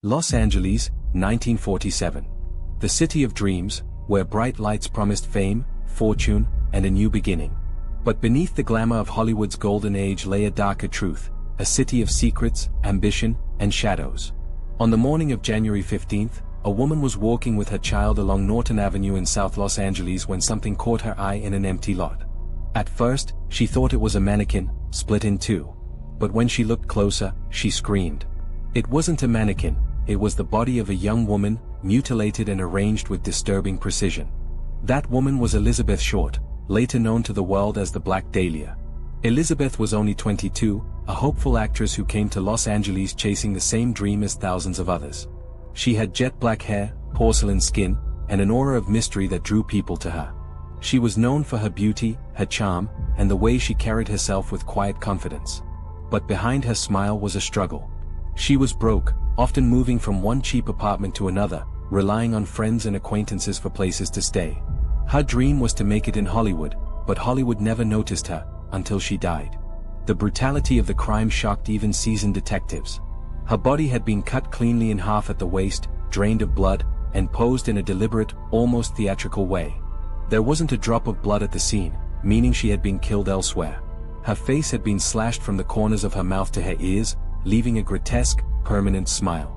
Los Angeles, 1947. The city of dreams, where bright lights promised fame, fortune, and a new beginning. But beneath the glamour of Hollywood's golden age lay a darker truth, a city of secrets, ambition, and shadows. On the morning of January 15th, a woman was walking with her child along Norton Avenue in South Los Angeles when something caught her eye in an empty lot. At first, she thought it was a mannequin, split in two. But when she looked closer, she screamed. It wasn't a mannequin, it was the body of a young woman, mutilated and arranged with disturbing precision. That woman was Elizabeth Short, later known to the world as the Black Dahlia. Elizabeth was only 22, a hopeful actress who came to Los Angeles chasing the same dream as thousands of others. She had jet black hair, porcelain skin, and an aura of mystery that drew people to her. She was known for her beauty, her charm, and the way she carried herself with quiet confidence. But behind her smile was a struggle. She was broke, often moving from one cheap apartment to another, relying on friends and acquaintances for places to stay. Her dream was to make it in Hollywood, but Hollywood never noticed her, until she died. The brutality of the crime shocked even seasoned detectives. Her body had been cut cleanly in half at the waist, drained of blood, and posed in a deliberate, almost theatrical way. There wasn't a drop of blood at the scene, meaning she had been killed elsewhere. Her face had been slashed from the corners of her mouth to her ears, leaving a grotesque, permanent smile.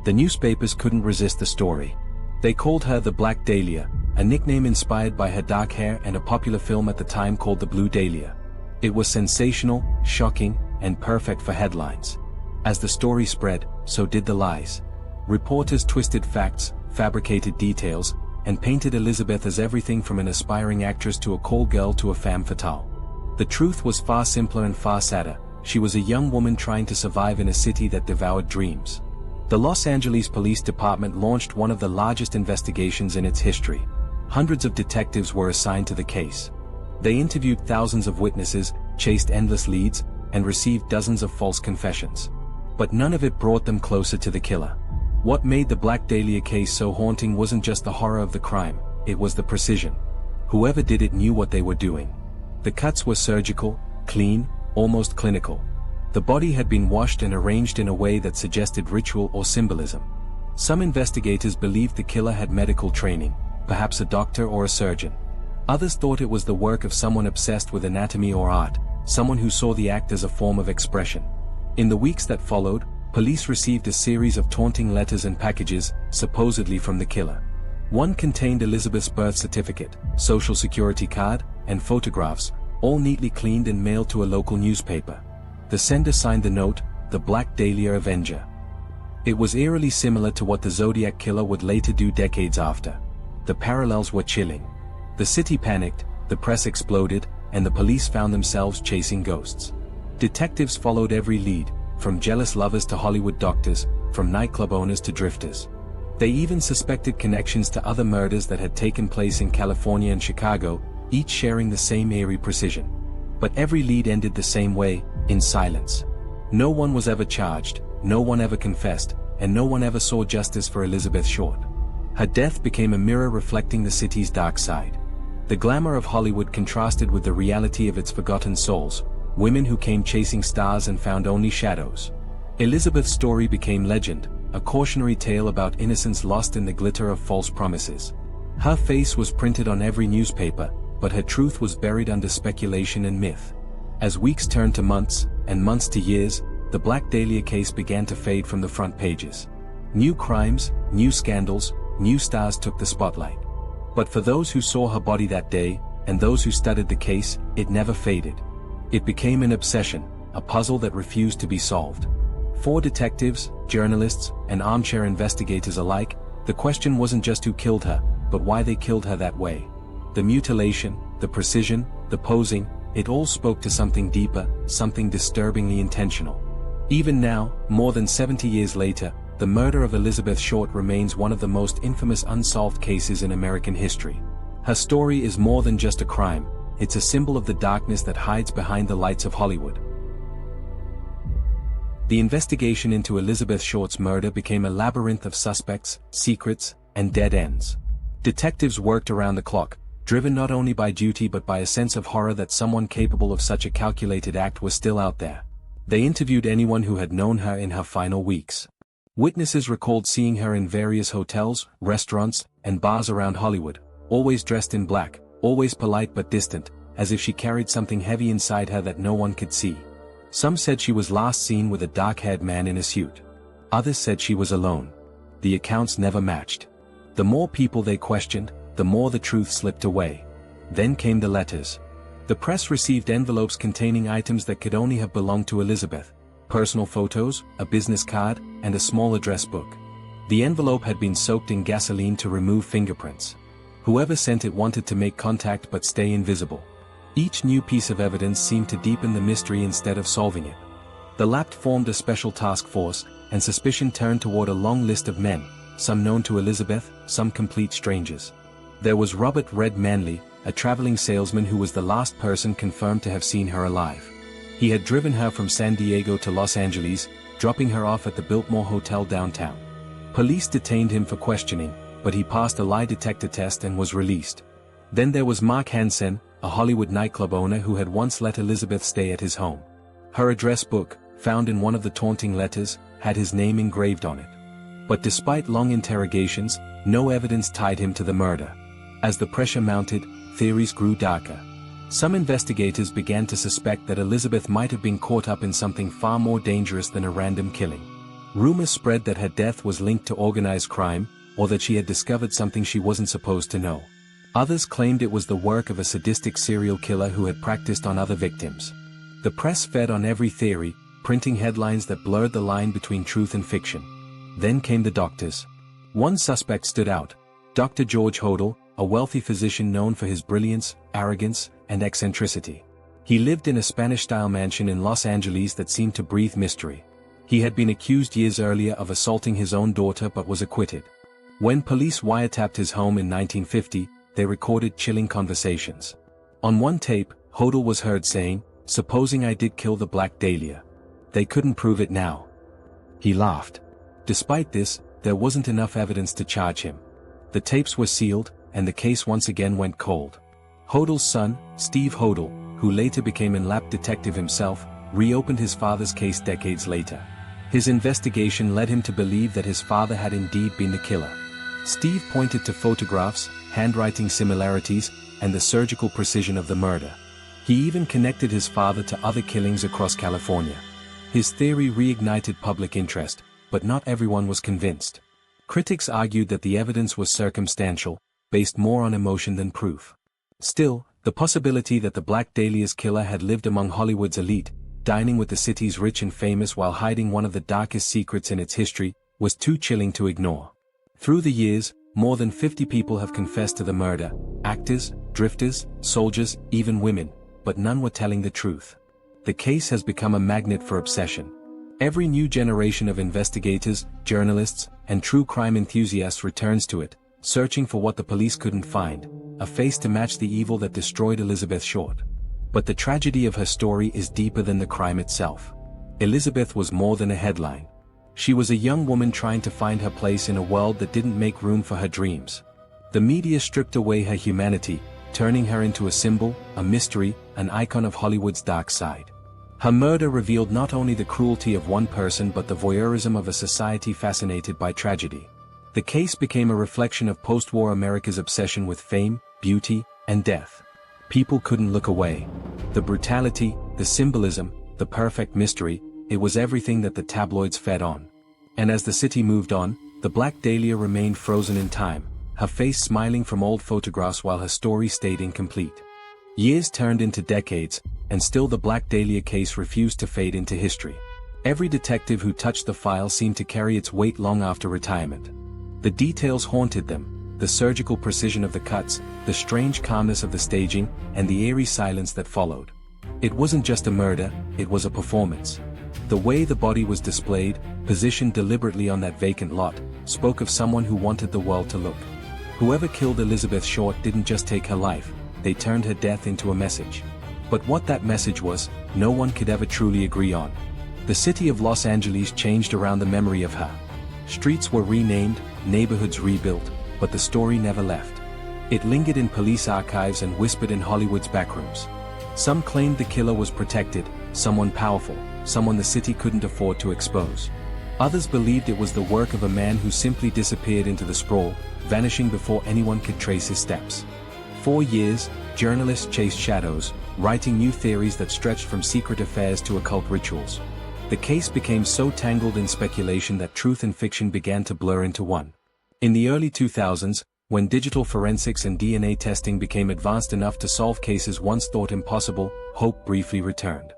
The newspapers couldn't resist the story. They called her the Black Dahlia, a nickname inspired by her dark hair and a popular film at the time called The Blue Dahlia. It was sensational, shocking, and perfect for headlines. As the story spread, so did the lies. Reporters twisted facts, fabricated details, and painted Elizabeth as everything from an aspiring actress to a call girl to a femme fatale. The truth was far simpler and far sadder. She was a young woman trying to survive in a city that devoured dreams. The Los Angeles Police Department launched one of the largest investigations in its history. Hundreds of detectives were assigned to the case. They interviewed thousands of witnesses, chased endless leads, and received dozens of false confessions. But none of it brought them closer to the killer. What made the Black Dahlia case so haunting wasn't just the horror of the crime, it was the precision. Whoever did it knew what they were doing. The cuts were surgical, clean, almost clinical. The body had been washed and arranged in a way that suggested ritual or symbolism. Some investigators believed the killer had medical training, perhaps a doctor or a surgeon. Others thought it was the work of someone obsessed with anatomy or art, someone who saw the act as a form of expression. In the weeks that followed, police received a series of taunting letters and packages, supposedly from the killer. One contained Elizabeth's birth certificate, social security card, and photographs, all neatly cleaned and mailed to a local newspaper. The sender signed the note, "The Black Dahlia Avenger." It was eerily similar to what the Zodiac killer would later do decades after. The parallels were chilling. The city panicked, the press exploded, and the police found themselves chasing ghosts. Detectives followed every lead, from jealous lovers to Hollywood doctors, from nightclub owners to drifters. They even suspected connections to other murders that had taken place in California and Chicago, each sharing the same eerie precision. But every lead ended the same way, in silence. No one was ever charged, no one ever confessed, and no one ever saw justice for Elizabeth Short. Her death became a mirror reflecting the city's dark side. The glamour of Hollywood contrasted with the reality of its forgotten souls, women who came chasing stars and found only shadows. Elizabeth's story became legend, a cautionary tale about innocence lost in the glitter of false promises. Her face was printed on every newspaper, but her truth was buried under speculation and myth. As weeks turned to months, and months to years, the Black Dahlia case began to fade from the front pages. New crimes, new scandals, new stars took the spotlight. But for those who saw her body that day, and those who studied the case, it never faded. It became an obsession, a puzzle that refused to be solved. For detectives, journalists, and armchair investigators alike, the question wasn't just who killed her, but why they killed her that way. The mutilation, the precision, the posing, it all spoke to something deeper, something disturbingly intentional. Even now, more than 70 years later, the murder of Elizabeth Short remains one of the most infamous unsolved cases in American history. Her story is more than just a crime, it's a symbol of the darkness that hides behind the lights of Hollywood. The investigation into Elizabeth Short's murder became a labyrinth of suspects, secrets, and dead ends. Detectives worked around the clock, driven not only by duty but by a sense of horror that someone capable of such a calculated act was still out there. They interviewed anyone who had known her in her final weeks. Witnesses recalled seeing her in various hotels, restaurants, and bars around Hollywood, always dressed in black, always polite but distant, as if she carried something heavy inside her that no one could see. Some said she was last seen with a dark-haired man in a suit. Others said she was alone. The accounts never matched. The more people they questioned, the more the truth slipped away. Then came the letters. The press received envelopes containing items that could only have belonged to Elizabeth: personal photos, a business card, and a small address book. The envelope had been soaked in gasoline to remove fingerprints. Whoever sent it wanted to make contact but stay invisible. Each new piece of evidence seemed to deepen the mystery instead of solving it. The Lapt formed a special task force, and suspicion turned toward a long list of men, some known to Elizabeth, some complete strangers. There was Robert Red Manley, a traveling salesman who was the last person confirmed to have seen her alive. He had driven her from San Diego to Los Angeles, dropping her off at the Biltmore Hotel downtown. Police detained him for questioning, but he passed a lie detector test and was released. Then there was Mark Hansen, a Hollywood nightclub owner who had once let Elizabeth stay at his home. Her address book, found in one of the taunting letters, had his name engraved on it. But despite long interrogations, no evidence tied him to the murder. As the pressure mounted, theories grew darker. Some investigators began to suspect that Elizabeth might have been caught up in something far more dangerous than a random killing. Rumors spread that her death was linked to organized crime, or that she had discovered something she wasn't supposed to know. Others claimed it was the work of a sadistic serial killer who had practiced on other victims. The press fed on every theory, printing headlines that blurred the line between truth and fiction. Then came the doctors. One suspect stood out: Dr. George Hodel, a wealthy physician known for his brilliance, arrogance, and eccentricity. He lived in a Spanish-style mansion in Los Angeles that seemed to breathe mystery. He had been accused years earlier of assaulting his own daughter but was acquitted. When police wiretapped his home in 1950, they recorded chilling conversations. On one tape, Hodel was heard saying, "Supposing I did kill the Black Dahlia. They couldn't prove it now." He laughed. Despite this, there wasn't enough evidence to charge him. The tapes were sealed, and the case once again went cold. Hodel's son, Steve Hodel, who later became an Lapt detective himself, reopened his father's case decades later. His investigation led him to believe that his father had indeed been the killer. Steve pointed to photographs, handwriting similarities, and the surgical precision of the murder. He even connected his father to other killings across California. His theory reignited public interest, but not everyone was convinced. Critics argued that the evidence was circumstantial, based more on emotion than proof. Still, the possibility that the Black Dahlia's killer had lived among Hollywood's elite, dining with the city's rich and famous while hiding one of the darkest secrets in its history, was too chilling to ignore. Through the years, more than 50 people have confessed to the murder: actors, drifters, soldiers, even women, but none were telling the truth. The case has become a magnet for obsession. Every new generation of investigators, journalists, and true crime enthusiasts returns to it, searching for what the police couldn't find: a face to match the evil that destroyed Elizabeth Short. But the tragedy of her story is deeper than the crime itself. Elizabeth was more than a headline. She was a young woman trying to find her place in a world that didn't make room for her dreams. The media stripped away her humanity, turning her into a symbol, a mystery, an icon of Hollywood's dark side. Her murder revealed not only the cruelty of one person but the voyeurism of a society fascinated by tragedy. The case became a reflection of post-war America's obsession with fame, beauty, and death. People couldn't look away. The brutality, the symbolism, the perfect mystery, it was everything that the tabloids fed on. And as the city moved on, the Black Dahlia remained frozen in time, her face smiling from old photographs while her story stayed incomplete. Years turned into decades, and still the Black Dahlia case refused to fade into history. Every detective who touched the file seemed to carry its weight long after retirement. The details haunted them: the surgical precision of the cuts, the strange calmness of the staging, and the eerie silence that followed. It wasn't just a murder, it was a performance. The way the body was displayed, positioned deliberately on that vacant lot, spoke of someone who wanted the world to look. Whoever killed Elizabeth Short didn't just take her life, they turned her death into a message. But what that message was, no one could ever truly agree on. The city of Los Angeles changed around the memory of her. Streets were renamed, neighborhoods rebuilt, but the story never left. It lingered in police archives and whispered in Hollywood's backrooms. Some claimed the killer was protected, someone powerful, someone the city couldn't afford to expose. Others believed it was the work of a man who simply disappeared into the sprawl, vanishing before anyone could trace his steps. For years, journalists chased shadows, writing new theories that stretched from secret affairs to occult rituals. The case became so tangled in speculation that truth and fiction began to blur into one. In the early 2000s, when digital forensics and DNA testing became advanced enough to solve cases once thought impossible, hope briefly returned.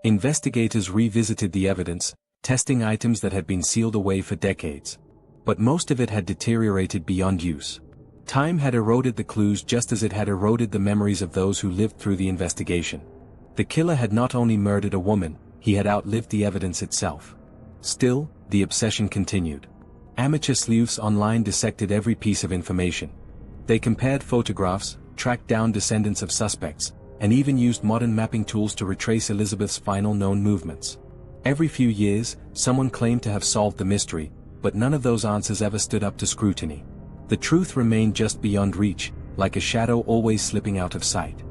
Investigators revisited the evidence, testing items that had been sealed away for decades. But most of it had deteriorated beyond use. Time had eroded the clues just as it had eroded the memories of those who lived through the investigation. The killer had not only murdered a woman, he had outlived the evidence itself. Still, the obsession continued. Amateur sleuths online dissected every piece of information. They compared photographs, tracked down descendants of suspects, and even used modern mapping tools to retrace Elizabeth's final known movements. Every few years, someone claimed to have solved the mystery, but none of those answers ever stood up to scrutiny. The truth remained just beyond reach, like a shadow always slipping out of sight.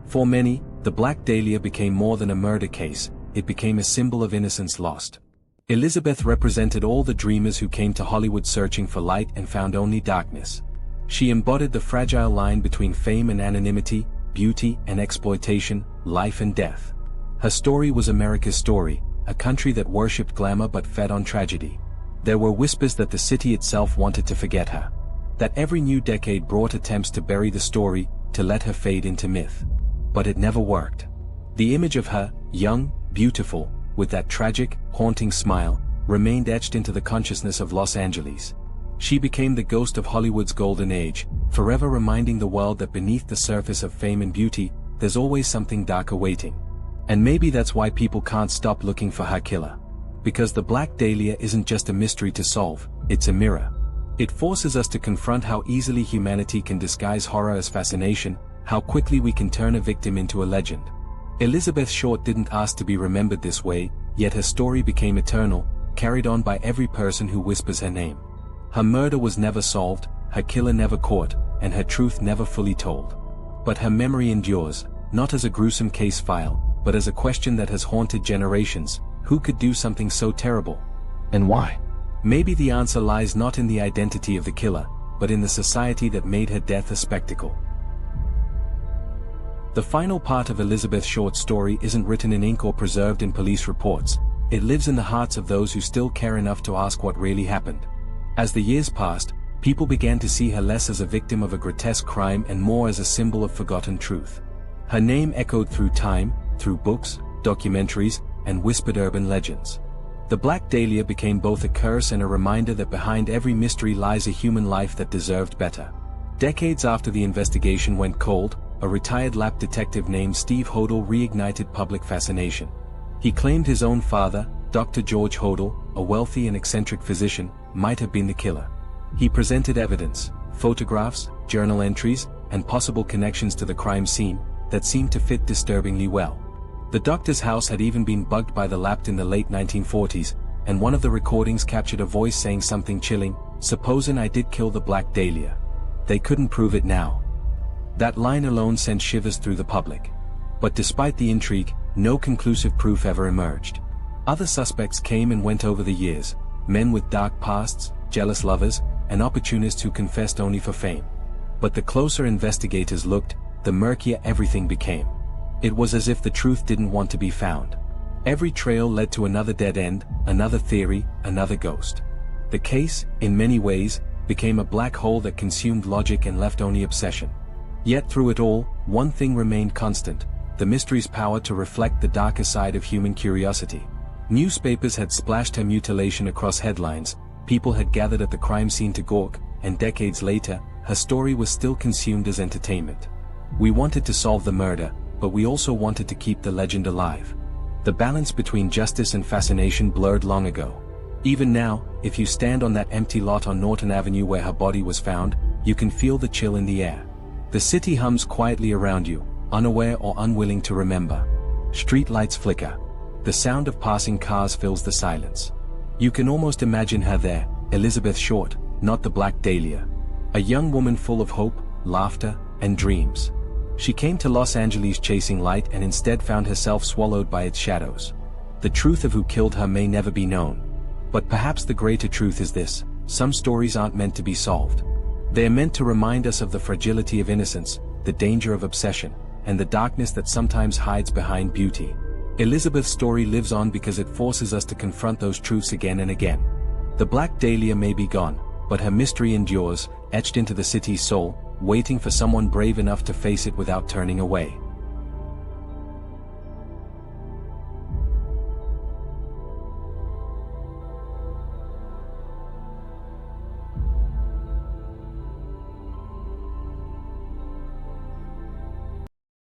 For many, the Black Dahlia became more than a murder case, it became a symbol of innocence lost. Elizabeth represented all the dreamers who came to Hollywood searching for light and found only darkness. She embodied the fragile line between fame and anonymity, beauty and exploitation, life and death. Her story was America's story, a country that worshipped glamour but fed on tragedy. There were whispers that the city itself wanted to forget her. That every new decade brought attempts to bury the story, to let her fade into myth. But it never worked. The image of her, young, beautiful, with that tragic, haunting smile, remained etched into the consciousness of Los Angeles. She became the ghost of Hollywood's golden age, forever reminding the world that beneath the surface of fame and beauty, there's always something darker waiting. And maybe that's why people can't stop looking for her killer. Because the Black Dahlia isn't just a mystery to solve, it's a mirror. It forces us to confront how easily humanity can disguise horror as fascination, how quickly we can turn a victim into a legend. Elizabeth Short didn't ask to be remembered this way, yet her story became eternal, carried on by every person who whispers her name. Her murder was never solved, her killer never caught, and her truth never fully told. But her memory endures, not as a gruesome case file, but as a question that has haunted generations: who could do something so terrible? And why? Maybe the answer lies not in the identity of the killer, but in the society that made her death a spectacle. The final part of Elizabeth Short's story isn't written in ink or preserved in police reports. It lives in the hearts of those who still care enough to ask what really happened. As the years passed, people began to see her less as a victim of a grotesque crime and more as a symbol of forgotten truth. Her name echoed through time, through books, documentaries, and whispered urban legends. The Black Dahlia became both a curse and a reminder that behind every mystery lies a human life that deserved better. Decades after the investigation went cold, a retired lab detective named Steve Hodel reignited public fascination. He claimed his own father, Dr. George Hodel, a wealthy and eccentric physician, might have been the killer. He presented evidence, photographs, journal entries, and possible connections to the crime scene that seemed to fit disturbingly well. The doctor's house had even been bugged by the lab in the late 1940s, and one of the recordings captured a voice saying something chilling: "Supposin' I did kill the Black Dahlia. They couldn't prove it now." That line alone sent shivers through the public. But despite the intrigue, no conclusive proof ever emerged. Other suspects came and went over the years, men with dark pasts, jealous lovers, and opportunists who confessed only for fame. But the closer investigators looked, the murkier everything became. It was as if the truth didn't want to be found. Every trail led to another dead end, another theory, another ghost. The case, in many ways, became a black hole that consumed logic and left only obsession. Yet through it all, one thing remained constant: the mystery's power to reflect the darker side of human curiosity. Newspapers had splashed her mutilation across headlines, people had gathered at the crime scene to gawk, and decades later, her story was still consumed as entertainment. We wanted to solve the murder, but we also wanted to keep the legend alive. The balance between justice and fascination blurred long ago. Even now, if you stand on that empty lot on Norton Avenue where her body was found, you can feel the chill in the air. The city hums quietly around you, unaware or unwilling to remember. Street lights flicker. The sound of passing cars fills the silence. You can almost imagine her there, Elizabeth Short, not the Black Dahlia. A young woman full of hope, laughter, and dreams. She came to Los Angeles chasing light and instead found herself swallowed by its shadows. The truth of who killed her may never be known. But perhaps the greater truth is this: some stories aren't meant to be solved. They are meant to remind us of the fragility of innocence, the danger of obsession, and the darkness that sometimes hides behind beauty. Elizabeth's story lives on because it forces us to confront those truths again and again. The Black Dahlia may be gone, but her mystery endures, etched into the city's soul, waiting for someone brave enough to face it without turning away.